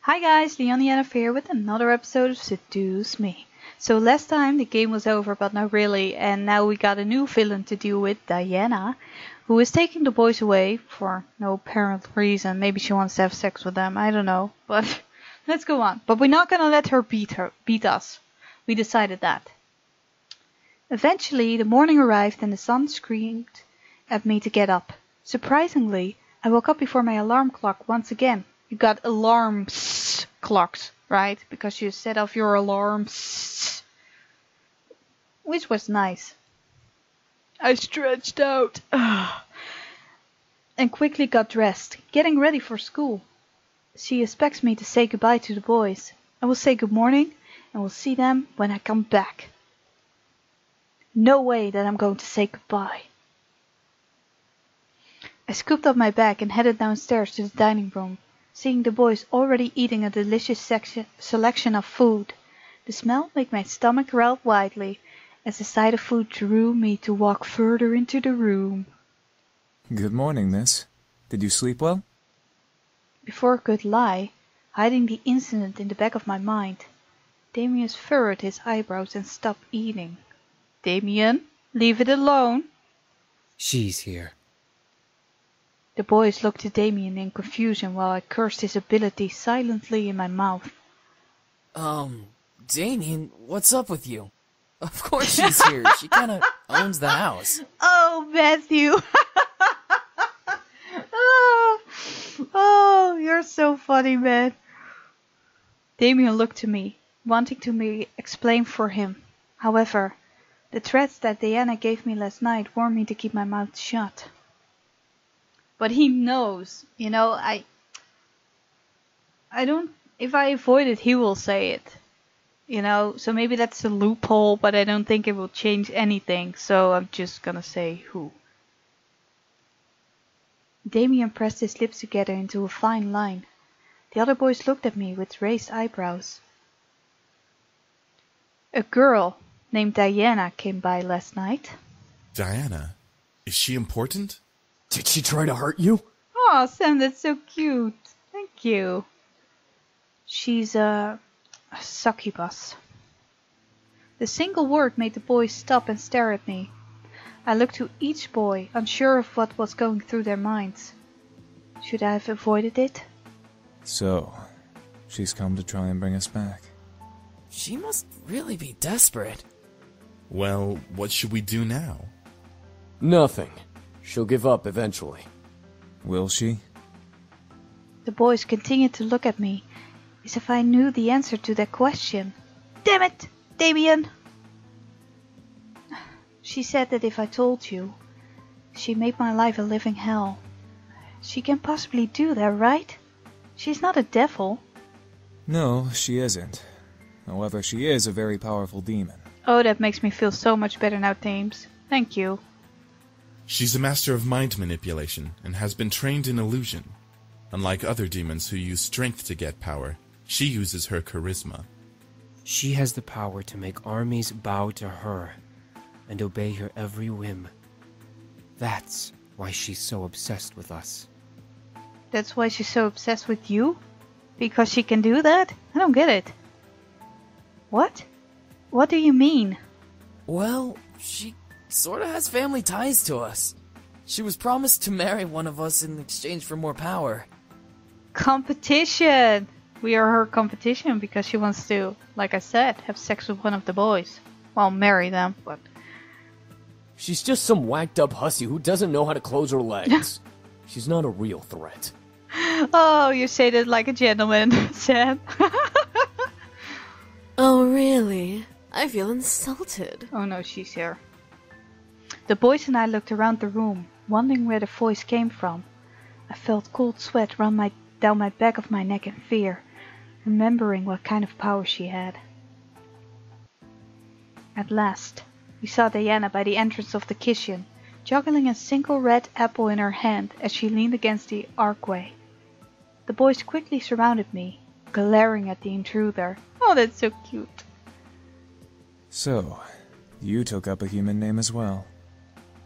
Hi guys, Lianne here with another episode of Seduce Me. So last time the game was over, but not really, and now we got a new villain to deal with, Diana, who is taking the boys away for no apparent reason. Maybe she wants to have sex with them, I don't know, but let's go on. But we're not gonna let her beat us. We decided that. Eventually the morning arrived and the sun screamed at me to get up. Surprisingly, I woke up before my alarm clock once again. You got alarms clocks, right? Because you set off your alarms. Which was nice. I stretched out. And quickly got dressed, getting ready for school. She expects me to say goodbye to the boys. I will say good morning and will see them when I come back. No way that I'm going to say goodbye. I scooped up my bag and headed downstairs to the dining room. Seeing the boys already eating a delicious selection of food. The smell made my stomach growl widely as the sight of food drew me to walk further into the room. Good morning, miss. Did you sleep well? Before I could lie, hiding the incident in the back of my mind, Damien furrowed his eyebrows and stopped eating. Damien, leave it alone. She's here. The boys looked at Damien in confusion while I cursed his ability silently in my mouth. Damien, what's up with you? Of course she's here. She kinda owns the house. Oh, Matthew! oh, you're so funny, man. Damien looked to me, wanting to me explain for him. However, the threats that Diana gave me last night warned me to keep my mouth shut. But he knows, you know, I don't, if I avoid it, he will say it, you know, so maybe that's a loophole, but I don't think it will change anything, so I'm just gonna say who. Damien pressed his lips together into a fine line. The other boys looked at me with raised eyebrows. A girl named Diana came by last night. Diana? Is she important? Did she try to hurt you? Oh, Sam, that's so cute. Thank you. She's a succubus. The single word made the boys stop and stare at me. I looked to each boy, unsure of what was going through their minds. Should I have avoided it? So, she's come to try and bring us back. She must really be desperate. Well, what should we do now? Nothing. She'll give up eventually. Will she? The boys continued to look at me, as if I knew the answer to that question. Damn it, Damien! She said that if I told you, she made my life a living hell. She can't possibly do that, right? She's not a devil. No, she isn't. However, she is a very powerful demon. Oh, that makes me feel so much better now, Thames. Thank you. She's a master of mind manipulation and has been trained in illusion. Unlike other demons who use strength to get power, she uses her charisma. She has the power to make armies bow to her and obey her every whim. That's why she's so obsessed with us. That's why she's so obsessed with you? Because she can do that? I don't get it. What? What do you mean? Well, she sorta has family ties to us. She was promised to marry one of us in exchange for more power. Competition! We are her competition because she wants to, like I said, have sex with one of the boys. Well, marry them, but... She's just some whacked up hussy who doesn't know how to close her legs. She's not a real threat. Oh, you say that like a gentleman, Sam. Oh, really? I feel insulted. Oh no, she's here. The boys and I looked around the room, wondering where the voice came from. I felt cold sweat run down my back of my neck in fear, remembering what kind of power she had. At last, we saw Diana by the entrance of the kitchen, juggling a single red apple in her hand as she leaned against the archway. The boys quickly surrounded me, glaring at the intruder. Oh, that's so cute. So, you took up a human name as well.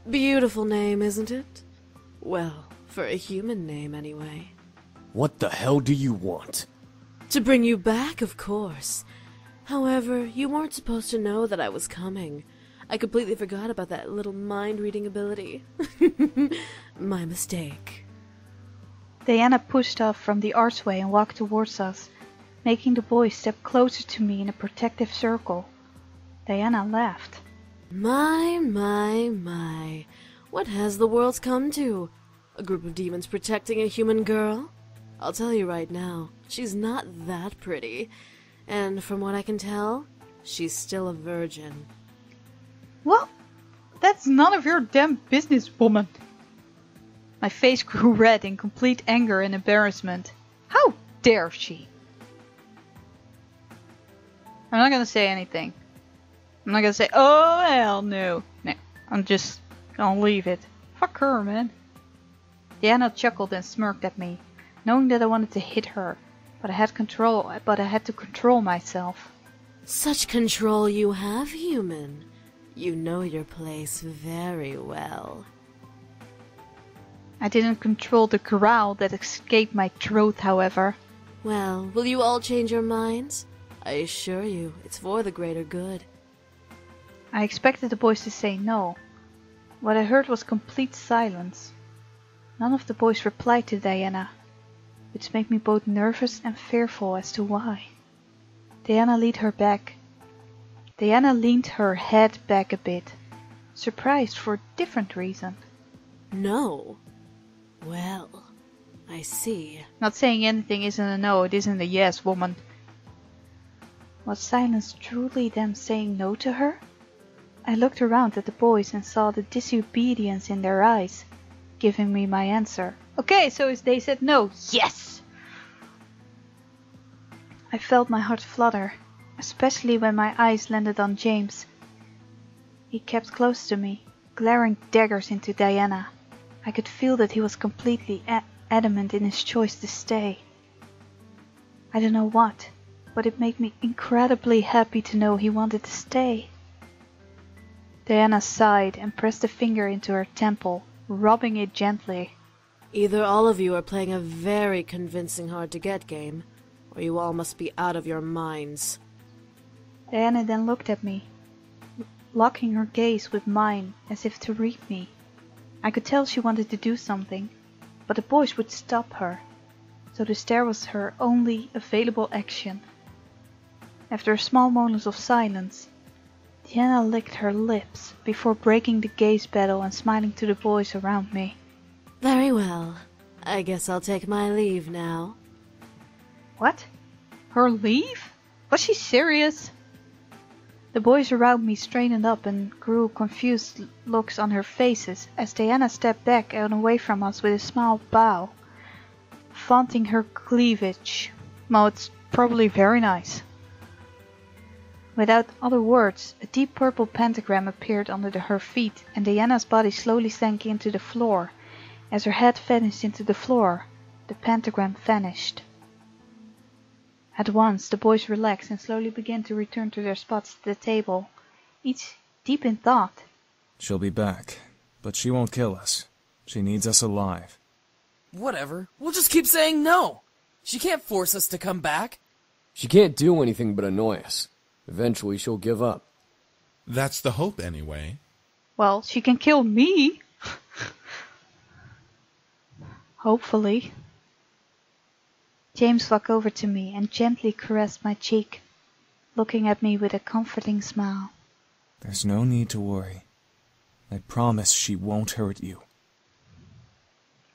Beautiful name, isn't it? Well, for a human name anyway. What the hell do you want? To bring you back, of course. However, you weren't supposed to know that I was coming. I completely forgot about that little mind-reading ability. My mistake. Diana pushed off from the archway and walked towards us, making the boys step closer to me in a protective circle. Diana laughed. My. What has the world come to? A group of demons protecting a human girl? I'll tell you right now, she's not that pretty. And from what I can tell, she's still a virgin. Well, that's none of your damn business, woman. My face grew red in complete anger and embarrassment. How dare she? I'm not gonna say anything. I'm not gonna say, oh hell no. No, I'm just gonna leave it. Fuck her, man. Diana chuckled and smirked at me, knowing that I wanted to hit her, but I had to control myself. Such control you have, human. You know your place very well. I didn't control the growl that escaped my throat, however. Well, will you all change your minds? I assure you, it's for the greater good. I expected the boys to say no. What I heard was complete silence. None of the boys replied to Diana, which made me both nervous and fearful as to why. Diana leaned her head back a bit, surprised for a different reason. No. Well, I see. Not saying anything isn't a no, it isn't a yes, woman. Was silence truly them saying no to her? I looked around at the boys and saw the disobedience in their eyes, giving me my answer. Okay, so if they said no, yes! I felt my heart flutter, especially when my eyes landed on James. He kept close to me, glaring daggers into Diana. I could feel that he was completely adamant in his choice to stay. I don't know what, but it made me incredibly happy to know he wanted to stay. Diana sighed and pressed a finger into her temple, rubbing it gently. Either all of you are playing a very convincing hard-to-get game, or you all must be out of your minds. Diana then looked at me, locking her gaze with mine as if to read me. I could tell she wanted to do something, but the boys would stop her, so the stare was her only available action. After a small moment of silence, Diana licked her lips before breaking the gaze battle and smiling to the boys around me. Very well. I guess I'll take my leave now. What? Her leave? Was she serious? The boys around me straightened up and grew confused looks on her faces as Diana stepped back and away from us with a small bow, flaunting her cleavage. Well, it's probably very nice. Without other words, a deep purple pentagram appeared under her feet, and Diana's body slowly sank into the floor. As her head vanished into the floor, the pentagram vanished. At once, the boys relaxed and slowly began to return to their spots at the table, each deep in thought. She'll be back, but she won't kill us. She needs us alive. Whatever. We'll just keep saying no. She can't force us to come back. She can't do anything but annoy us. Eventually she'll give up. That's the hope, anyway. Well, she can kill me. Hopefully. James walked over to me and gently caressed my cheek, looking at me with a comforting smile. There's no need to worry. I promise she won't hurt you.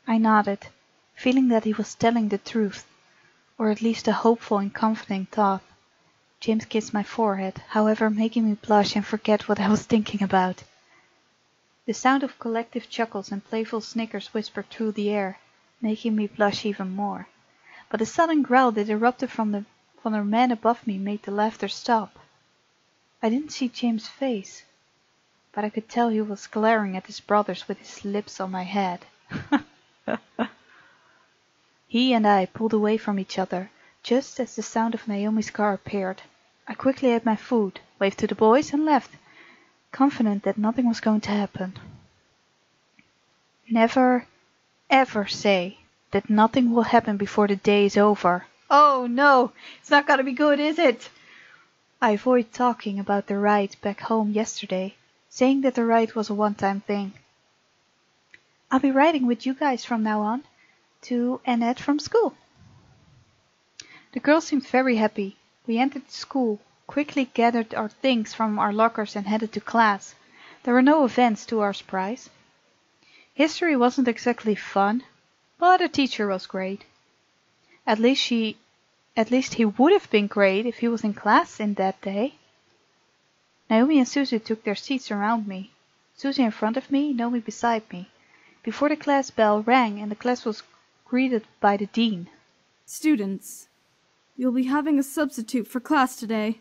I nodded, feeling that he was telling the truth, or at least a hopeful and comforting thought. James kissed my forehead, however, making me blush and forget what I was thinking about. The sound of collective chuckles and playful snickers whispered through the air, making me blush even more. But a sudden growl that erupted from the man above me made the laughter stop. I didn't see James' face, but I could tell he was glaring at his brothers with his lips on my head. He and I pulled away from each other, just as the sound of Naomi's car appeared. I quickly ate my food, waved to the boys and left, confident that nothing was going to happen. Never, ever say that nothing will happen before the day is over. Oh no, it's not gonna be good, is it? I avoided talking about the ride back home yesterday, saying that the ride was a one-time thing. I'll be riding with you guys from now on, to Annette from school. The girls seemed very happy. We entered the school, quickly gathered our things from our lockers and headed to class. There were no events to our surprise. History wasn't exactly fun, but the teacher was great. At least he would have been great if he was in class in that day. Naomi and Suzu took their seats around me. Suzu in front of me, Naomi beside me. Before the class bell rang and the class was greeted by the dean. Students, you'll be having a substitute for class today.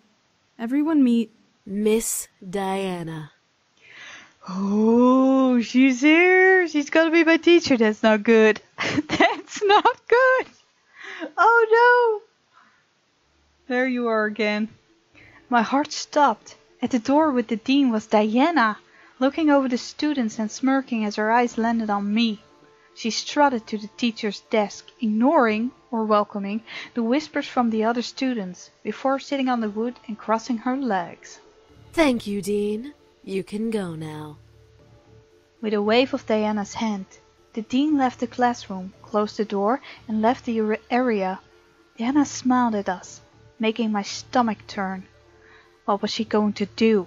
Everyone meet Miss Diana. Oh, she's here. She's gonna be my teacher. That's not good. That's not good. Oh no. There you are again. My heart stopped. At the door with the dean was Diana, looking over the students and smirking as her eyes landed on me. She strutted to the teacher's desk, ignoring, or welcoming, the whispers from the other students, before sitting on the wood and crossing her legs. Thank you, Dean. You can go now. With a wave of Diana's hand, the dean left the classroom, closed the door, and left the area. Diana smiled at us, making my stomach turn. What was she going to do?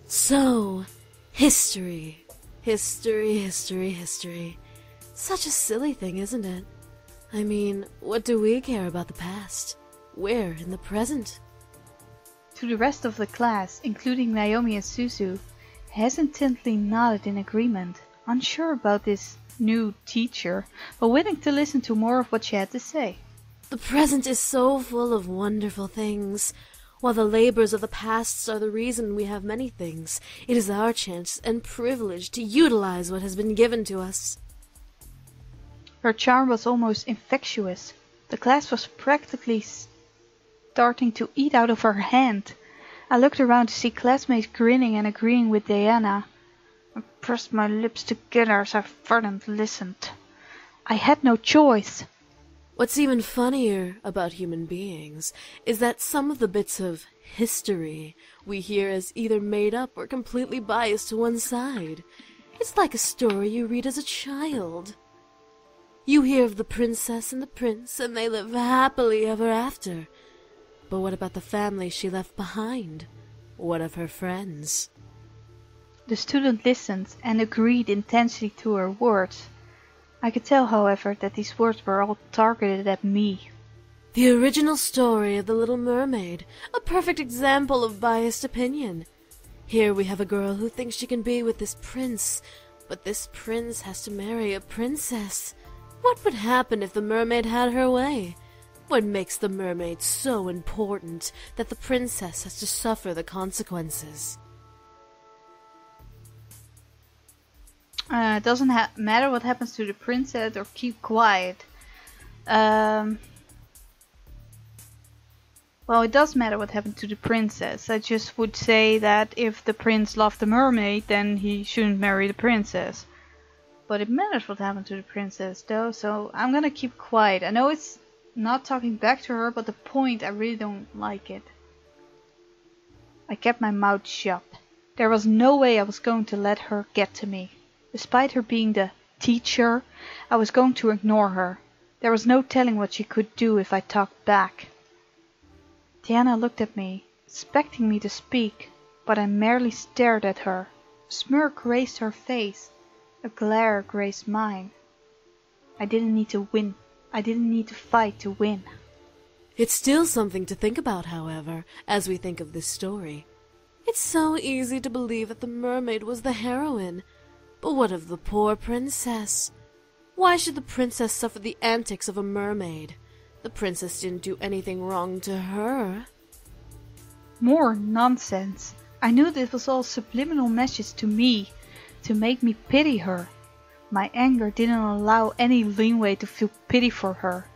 So, history. History. Such a silly thing, isn't it? I mean, what do we care about the past? We're in the present. To the rest of the class, including Naomi and Suzu, hesitantly nodded in agreement, unsure about this new teacher, but willing to listen to more of what she had to say. The present is so full of wonderful things. While the labors of the past are the reason we have many things, it is our chance and privilege to utilize what has been given to us. Her charm was almost infectious. The class was practically starting to eat out of her hand. I looked around to see classmates grinning and agreeing with Diana. I pressed my lips together as I fervently listened. I had no choice. What's even funnier about human beings is that some of the bits of history we hear as either made up or completely biased to one side. It's like a story you read as a child. You hear of the princess and the prince, and they live happily ever after. But what about the family she left behind? What of her friends? The student listened and agreed intensely to her words. I could tell, however, that these words were all targeted at me. The original story of the Little Mermaid, a perfect example of biased opinion. Here we have a girl who thinks she can be with this prince, but this prince has to marry a princess. What would happen if the mermaid had her way? What makes the mermaid so important that the princess has to suffer the consequences? It doesn't matter what happens to the princess, or keep quiet. Well, it does matter what happened to the princess. I just would say that if the prince loved the mermaid, then he shouldn't marry the princess. But it matters what happened to the princess, though, so I'm gonna keep quiet. I know it's not talking back to her, but the point, I really don't like it. I kept my mouth shut. There was no way I was going to let her get to me. Despite her being the teacher, I was going to ignore her. There was no telling what she could do if I talked back. Diana looked at me, expecting me to speak, but I merely stared at her. A smirk graced her face. A glare graced mine. I didn't need to win. I didn't need to fight to win. It's still something to think about, however, as we think of this story. It's so easy to believe that the mermaid was the heroine. But what of the poor princess? Why should the princess suffer the antics of a mermaid? The princess didn't do anything wrong to her. More nonsense. I knew this was all subliminal message to me, to make me pity her. My anger didn't allow any leeway to feel pity for her.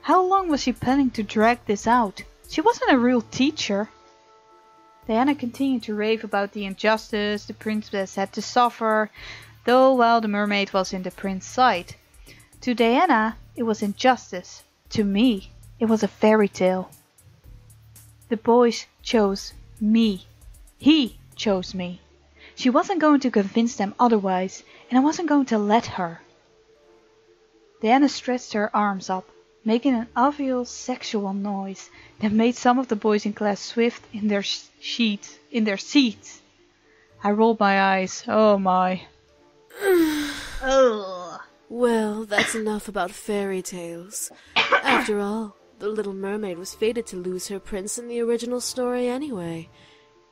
How long was she planning to drag this out? She wasn't a real teacher. Diana continued to rave about the injustice the princess had to suffer, though while the mermaid was in the prince's side. To Diana, it was injustice. To me, It was a fairy tale. The boys chose me. He chose me. She wasn't going to convince them otherwise, and I wasn't going to let her. Diana stretched her arms up, making an obvious sexual noise that made some of the boys in class swift in their seats. I rolled my eyes. Oh my. Ugh. Well, that's enough about fairy tales. After all, the Little Mermaid was fated to lose her prince in the original story anyway.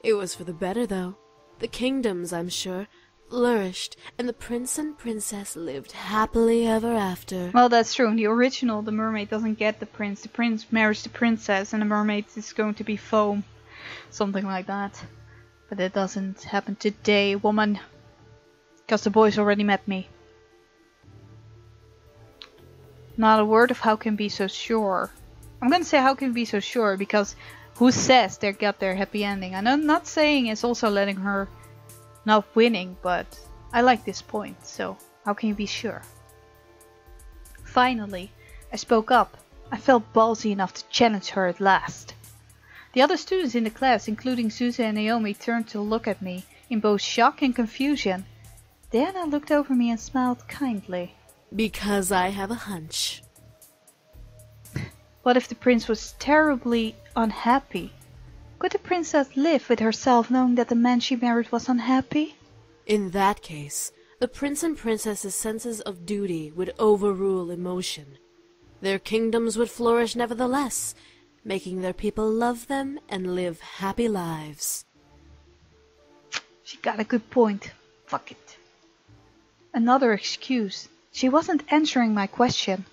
It was for the better, though. The kingdoms, I'm sure, flourished, and the prince and princess lived happily ever after. Well, that's true. In the original, the mermaid doesn't get the prince. The prince marries the princess, and the mermaid is going to be foam. Something like that. But that doesn't happen today, woman. Because the boys already met me. Not a word of how can be so sure. I'm gonna say how can be so sure because who says they got their happy ending? And I'm not saying it's also letting her not winning, but I like this point, so how can you be sure? Finally, I spoke up. I felt ballsy enough to challenge her at last. The other students in the class, including Susie and Naomi, turned to look at me in both shock and confusion. Diana looked over me and smiled kindly. Because I have a hunch. What if the prince was terribly unhappy? Could the princess live with herself knowing that the man she married was unhappy? In that case, the prince and princess's senses of duty would overrule emotion. Their kingdoms would flourish nevertheless, making their people love them and live happy lives. She got a good point. Fuck it. Another excuse. She wasn't answering my question.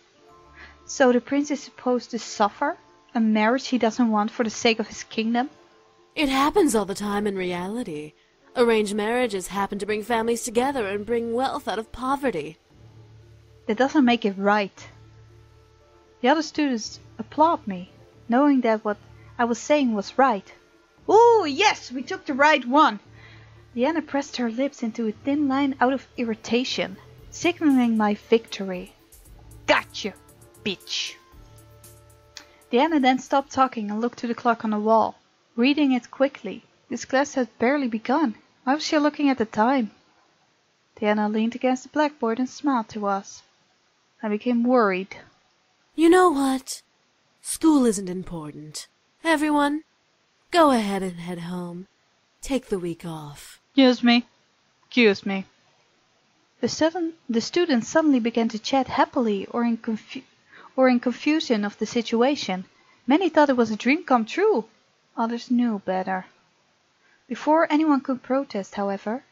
So the prince is supposed to suffer a marriage he doesn't want for the sake of his kingdom? It happens all the time in reality. Arranged marriages happen to bring families together and bring wealth out of poverty. That doesn't make it right. The other students applaud me, knowing that what I was saying was right. Ooh, yes, we took the right one. Lianne pressed her lips into a thin line out of irritation, signaling my victory. Gotcha, bitch. Lianne then stopped talking and looked to the clock on the wall, reading it quickly. This class had barely begun. Why was she looking at the time? Diana leaned against the blackboard and smiled to us. I became worried. You know what? School isn't important. Everyone, go ahead and head home. Take the week off. Excuse me. Excuse me. The students suddenly began to chat happily or in confusion of the situation. Many thought it was a dream come true. Others knew better. Before anyone could protest, however,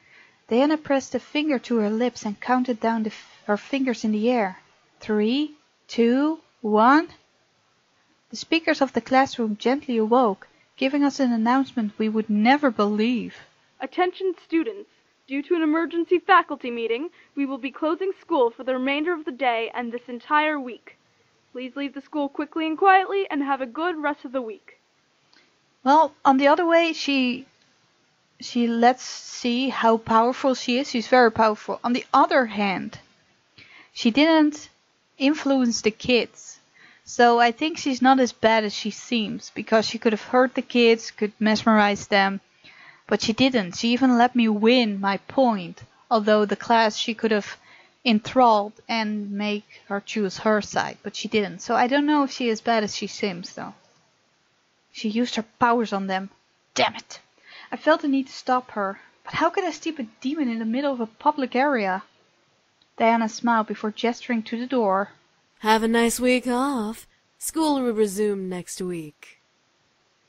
Diana pressed a finger to her lips and counted down her fingers in the air. 3, 2, 1. The speakers of the classroom gently awoke, giving us an announcement we would never believe. Attention students! Due to an emergency faculty meeting, we will be closing school for the remainder of the day and this entire week. Please leave the school quickly and quietly and have a good rest of the week. Well, on the other way, she lets see how powerful she is. She's very powerful. On the other hand, she didn't influence the kids. So I think she's not as bad as she seems, because she could have hurt the kids, could mesmerize them. But she didn't. She even let me win my point. Although the class she could have enthralled and make her choose her side. But she didn't. So I don't know if she's as bad as she seems though. She used her powers on them. Damn it. I felt the need to stop her. But how could I stop a demon in the middle of a public area? Diana smiled before gesturing to the door. Have a nice week off. School will resume next week.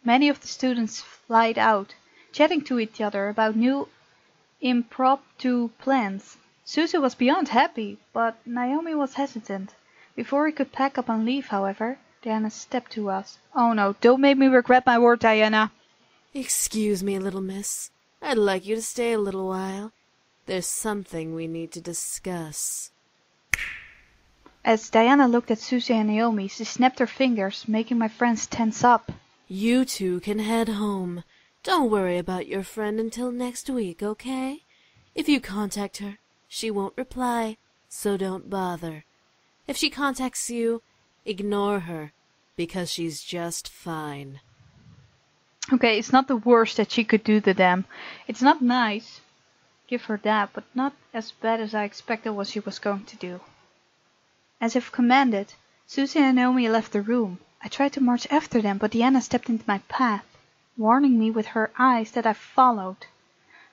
Many of the students flied out, chatting to each other about new impromptu plans. Susie was beyond happy, but Naomi was hesitant. Before we could pack up and leave, however, Diana stepped to us. Oh no, don't make me regret my word, Diana. Excuse me, little miss. I'd like you to stay a little while. There's something we need to discuss. As Diana looked at Susie and Naomi, she snapped her fingers, making my friends tense up. You two can head home. Don't worry about your friend until next week, okay? If you contact her, she won't reply, so don't bother. If she contacts you, ignore her. because she's just fine. Okay, it's not the worst that she could do to them. It's not nice. Give her that, but not as bad as I expected what she was going to do. As if commanded, Susie and Naomi left the room. I tried to march after them, but Lianne stepped into my path, warning me with her eyes that I followed.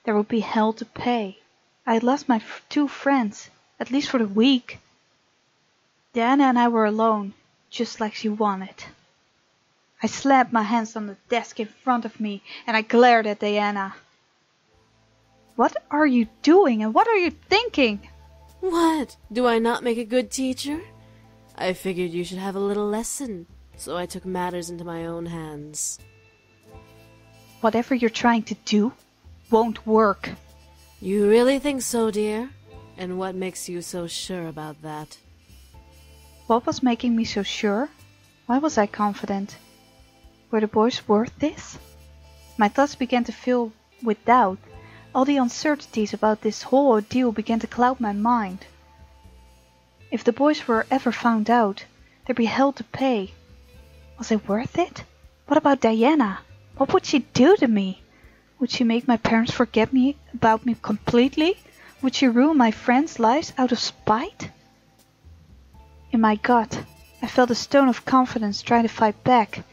There would be hell to pay. I had lost my 2 friends, at least for the week. Diana and I were alone, just like she wanted. I slammed my hands on the desk in front of me and I glared at Diana. What are you doing and what are you thinking? What? Do I not make a good teacher? I figured you should have a little lesson, so I took matters into my own hands. Whatever you're trying to do won't work. You really think so, dear? And what makes you so sure about that? What was making me so sure? Why was I confident? Were the boys worth this? My thoughts began to fill with doubt. All the uncertainties about this whole ordeal began to cloud my mind. If the boys were ever found out, there'd be hell to pay. Was it worth it? What about Diana? What would she do to me? Would she make my parents forget about me completely? Would she ruin my friends' lives out of spite? In my gut, I felt a stone of confidence trying to fight back,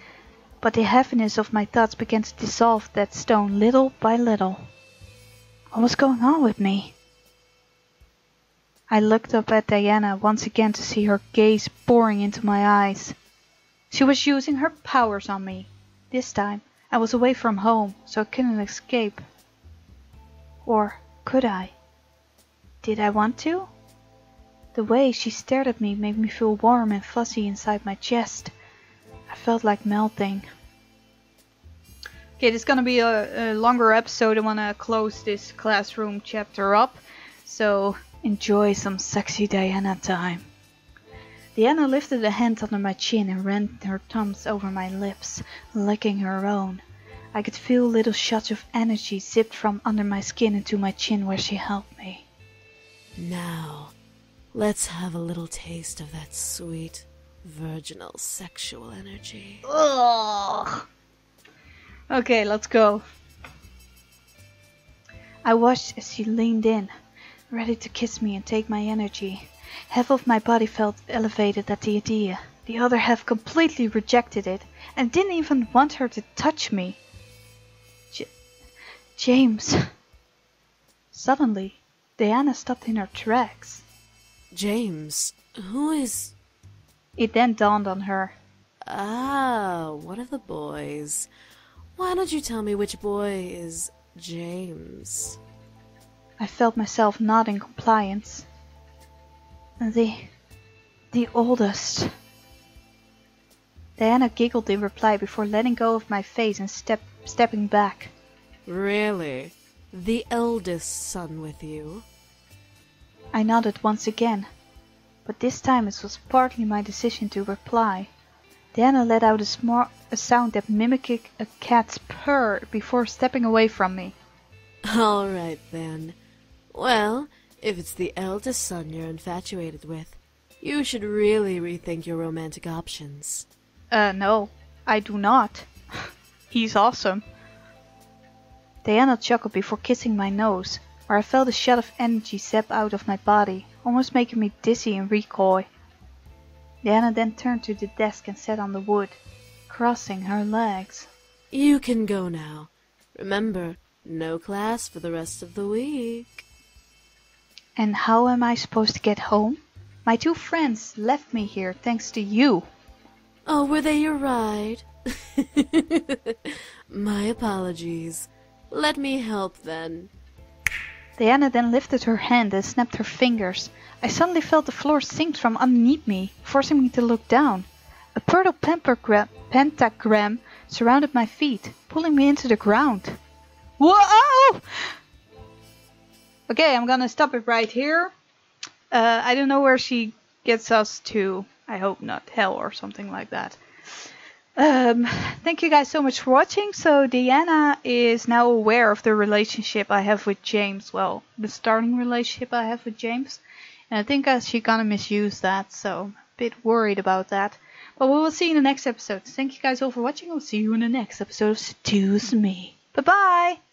but the heaviness of my thoughts began to dissolve that stone little by little. What was going on with me? I looked up at Diana once again to see her gaze boring into my eyes. She was using her powers on me. This time, I was away from home, so I couldn't escape. Or could I? Did I want to? The way she stared at me made me feel warm and fuzzy inside my chest. I felt like melting. Okay, this is gonna be a longer episode. I wanna close this classroom chapter up. So enjoy some sexy Diana time. Diana lifted a hand under my chin and ran her thumbs over my lips, licking her own. I could feel little shots of energy zipped from under my skin into my chin where she held me. Now, let's have a little taste of that sweet, virginal sexual energy. Ugh. Okay, let's go. I watched as she leaned in, ready to kiss me and take my energy. Half of my body felt elevated at the idea. The other half completely rejected it and didn't even want her to touch me. James. Suddenly, Diana stopped in her tracks. James, who is... It then dawned on her. Ah, one of the boys. Why don't you tell me which boy is James? I felt myself nod in compliance. The oldest. Diana giggled in reply before letting go of my face and stepping back. Really? The eldest son with you? I nodded once again, but this time it was partly my decision to reply. Diana let out a sound that mimicked a cat's purr before stepping away from me. All right then. Well, if it's the eldest son you're infatuated with, you should really rethink your romantic options. No, I do not. He's awesome. Diana chuckled before kissing my nose, where I felt a shot of energy zap out of my body, almost making me dizzy in recoil. Diana then turned to the desk and sat on the wood, crossing her legs. You can go now. Remember, no class for the rest of the week. And how am I supposed to get home? My 2 friends left me here thanks to you. Oh, were they your ride? My apologies. Let me help then. Diana then lifted her hand and snapped her fingers. I suddenly felt the floor sink from underneath me, forcing me to look down. A purple pentagram surrounded my feet, pulling me into the ground. Whoa! Okay, I'm gonna stop it right here. I don't know where she gets us to. I hope not hell or something like that. Thank you guys so much for watching. So Diana is now aware of the relationship I have with James. Well, the starting relationship I have with James. And I think she's gonna misuse that, so I'm a bit worried about that. Well, we will see you in the next episode. Thank you guys all for watching. I'll see you in the next episode of Seduce Me. Bye bye.